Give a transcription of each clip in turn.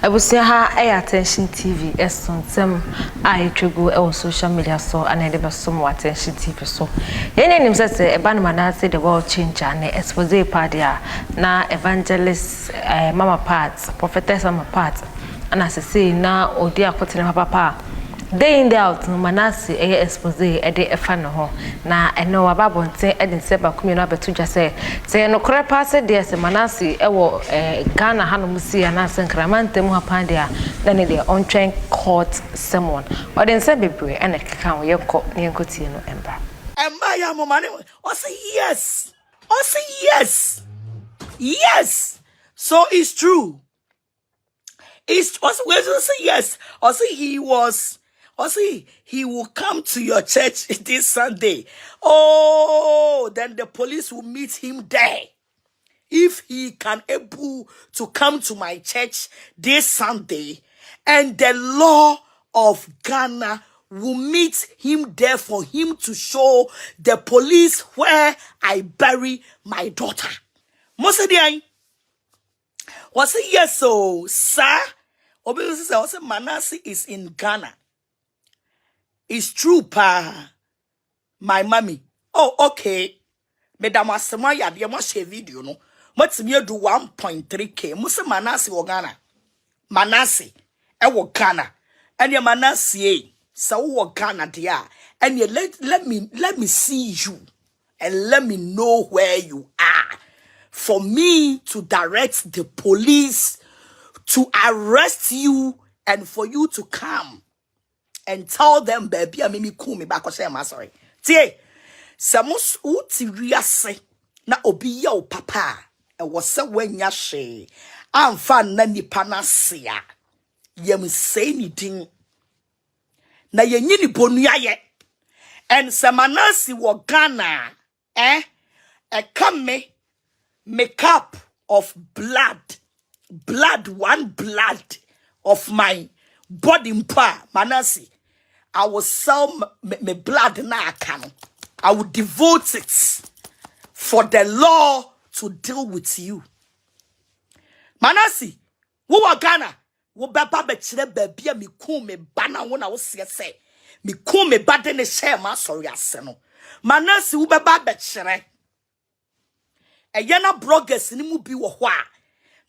Abusia ha attention TV esontem Tvgh on social media so and the besom attention TV so. Any name says Eban Manasseh the world change and expose padia na evangelist mama parts, prophetess mama parts, and as I say na odia kwetene papa. Day in the out no Manasseh expose e de efa no ho na eno wababonten e de se bakumi no abeto dwa se no kore pass de se Manasseh e wo Ghana hanom si ana senkramante mu hapan de a na ne de ontwen court sermon o de se bebre e na keka wo yekọ ne enkotie no emba ya mo mane o say yes, o say yes, yes, so it's true. It's also say yes. Also he will come to your church this Sunday. Oh, then the police will meet him there. If he can able to come to my church this Sunday, and the law of Ghana will meet him there for him to show the police where I bury my daughter. Mosedian was it yes, so sir? Obviously, Manasseh is in Ghana. It's true, pa. My mommy. Oh, okay. Madam Asamaya, you must share video, no? What's me do 1.3K? Musa Manasseh or Ghana? Manasseh, I Ghana. And your Manasseh, so Ghana, dear. And you let me see you and let me know where you are. For me to direct the police to arrest you and for you to come and tell them, baby, I me cool me back or say, I'm sorry. Tie, Samus uti riase na obi ya o papa e wose wanya she amfa na nipa na sea yem say ni din na yenyi ni bonua ye and Manasseh wo Ghana e come make up of blood, one blood of my body mpa Manasseh. I will sell my blood na can. I will devote it for the law to deal with you. Manasseh, wo wa Ghana, wo baba be kire baby me ku me bana wo na wo se me ku me bade ne share ma sorry ase no. Manasseh wo baba be kire Eyana bloggers ni mu bi wo ho a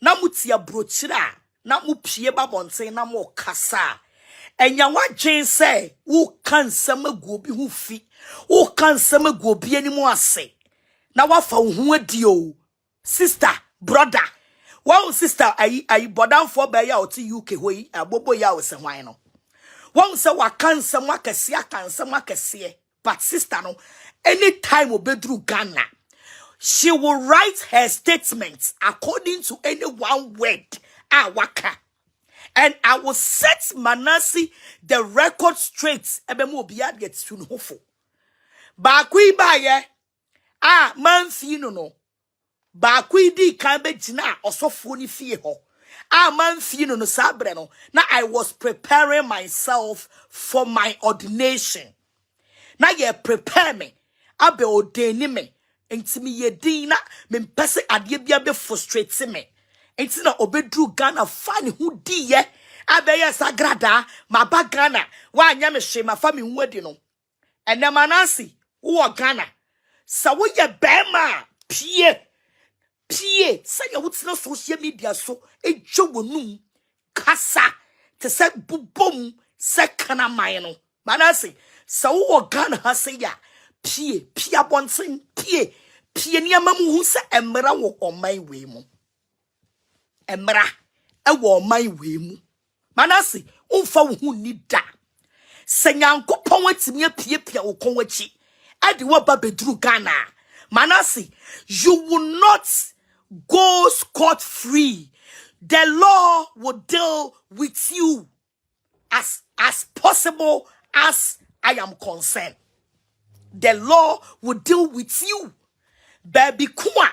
na mutia brochira na mu pie babonten na mo kasa enya wadwen se wo kansam agu obi hu fi wo kansam agu obi ani mu ase na wafa wo hu adi o sister brother one sister ayi bodanfo ba ya oti UK hoyi abobo ya wo se hwan no one se wa kansam akase akansam akase but sister no anytime obedru Ghana she will write her statements according to any one word, waka. And I will set Manasseh the record straight. Ebemu obiad gets to hofo. Bakui baye, man fino no. Bakui di kambe jina osofo ni fie ho. Man fino no sabre no. Now I was preparing myself for my ordination. Now ye prepare me. Abe ordeni me. Enti mi yedina me mpese ade bia be frustrate me enti na obedru Ghana fani hu di ye abeye Agradaa ma ba Ghana wa anya me hwe ma fa me hu adi no ene Manasseh wo Ghana sa wo ye bema pie sa ye wutina social media so edwo wonum kasa te se bubom se kana man no Manasseh sa wo Ghana ha se ya pie abonten pie ni amamu hu se emra wo oman we mu emra e wo oman we mu Manasseh umfa wo hu ni da se nyankopon watimi apie wo kon wachi ade wo ba bedru Ghana Manasseh you will not go scot free. The law will deal with you as possible as I am concerned. The law will deal with you. Baby kuma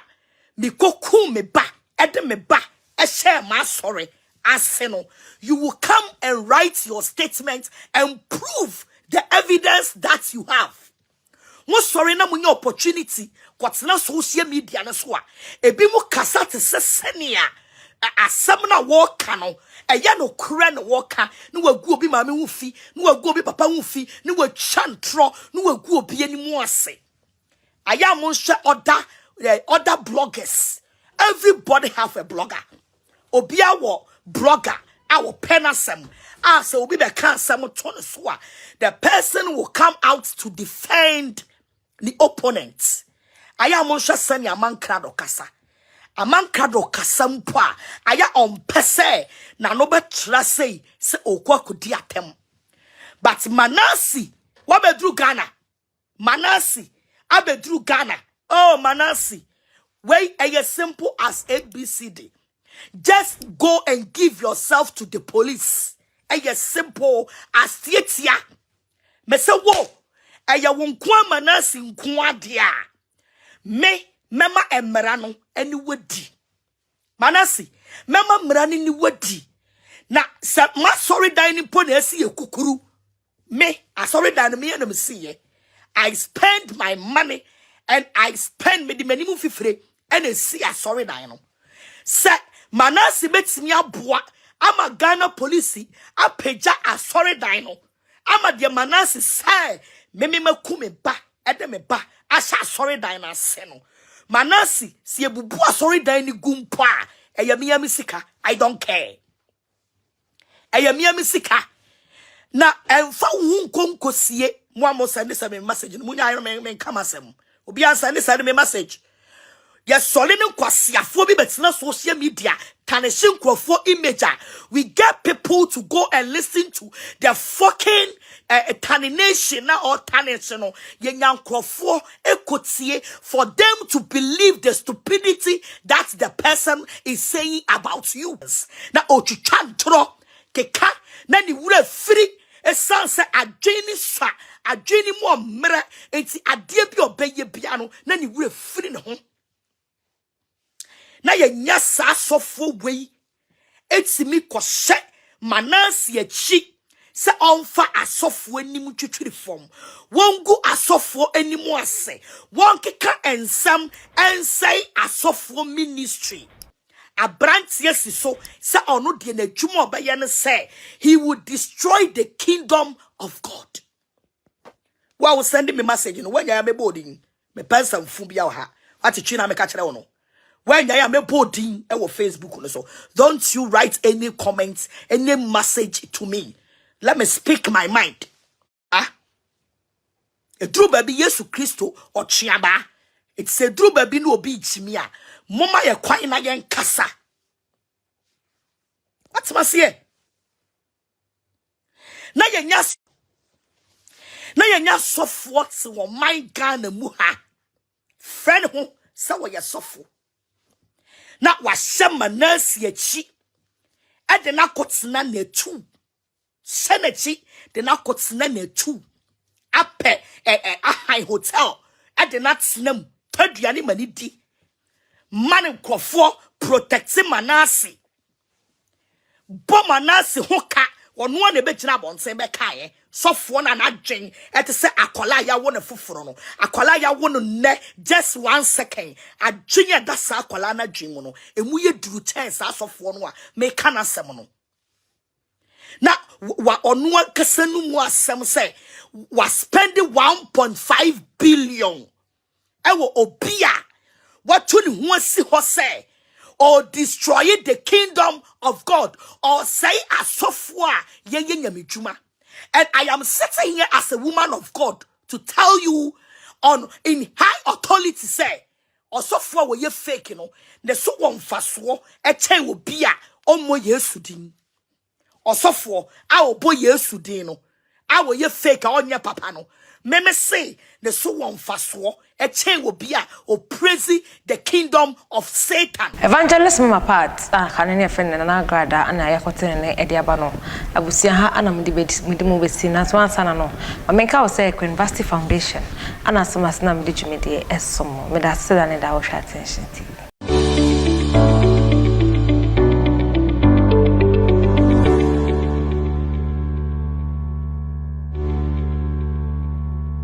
mi koku me ba ede me ba e share my sorry aseno. You will come and write your statement and prove the evidence that you have. Mo sorry na mo nye opportunity kwatena social media na so a ebi mo kasa te se senia asem na wo ka no eya no kura na wo ka na wagu obi maame hu fi na wagu obi papa hu fi na watwa ntro na wagu obi animu ase aya mo hwe other bloggers. Everybody have a blogger. Obia wo blogger our penasem as obi be kan sam to so the person will come out to defend the opponent. Aya mo hwe sani amanka do kasa. Amanka do kasa mpo a aya ompese na no betra sei se okwa kodi atem. But Manasseh wabedru Ghana. Manasseh abedru Ghana. Oh Manasseh, way as simple as ABCD. Just go and give yourself to the police. As simple as Tietia. Me say wo, aya wonkwa Manasseh nkwa dia. Me mema emrano eni wadi. Manasseh, mema mrani ni wadi. Na sa ma sorry dan ni po na esi ye kukuru. Me, I sorry dan me na me see. I spend my money and I spend me the minimum fifre and see a sorry dino. Say Manasseh makes me a boa. I'm a Ghana police. I peja a sorry dino. I'm a dear Manasseh say me kume ba edeme ba asha sorry dino seno. Manasseh si a bubua sorry dino gumpa. Eyamiya misika. I don't care. Eyamiya misika. Na enfa hu konko sie mo amo send me message. Munya iron men come asem. Obi send me message. Yes, solid kwasiafo bi betina social media. Taneshin krofo image. We get people to go and listen to their fucking tannination or tanation. Yenyan krofo ekotie for them to believe the stupidity that the person is saying about you. Na ochuchantro keka na ni wure free esanse adwini sa adwini mo mre enti ade bi obeye bia no na ni wure free ne ho na ye nya sa sofo wei etimi kose Manasseh achi se onfa asofo anim twitwiri fom wongu asofo anim ase wonkeka ensam ensai asofo ministry Abrantie so say ono de na dwuma obeye ne say he would destroy the kingdom of God. Wa will send me message no when ya me boarding me person fu bia ha ati twi na me ka kire wo no when ya me boarding e wo Facebook no so don't you write any comments any message to me, let me speak my mind. A true baby Yesu Christo or chiaba. It's a true baby no be chimia. Mama ye kwai na yen kasa. What's my say? Na ye nya soft what's one my Ghana muha. Friend who sa wa ye soft. Na wa shema Manasseh chi. E de na kotsena na tu. Senechi de na kotsena na tu. Ape high hotel. E de na tsenam paduane mani di. Man nkofo protecting Manasseh. Bo Manasseh hoka ono na begina bonsen be kae sofo na nadwen et se akola ya wo na foforo no akola ya wo no ne just 1 second adwen ya da sa akola na dwen mu no emu ye duru chance asofo no a me kana sem no na wa ono akasa no mu asem se wa spend 1.5 billion ewo obia what to ni ho si ho say or destroy the kingdom of God or say as software ye nyamedwuma. And I am sitting here as a woman of God to tell you on in high authority say or software we ye fake you know the so one faso e chen wo bia omo Yesu din or software awo boy Yesu din no awo ye fake onye papa no me say the so one faso a chain will be or praise the kingdom of Satan. Evangelist mama part kanene friend na Agradaa ana yakote ne ediaba no abusia ha ana mdimu besi na so ansa na no amenka wo say University Foundation ana so masna mdi dwumede esom me da se da ne da wo hwa attention TV.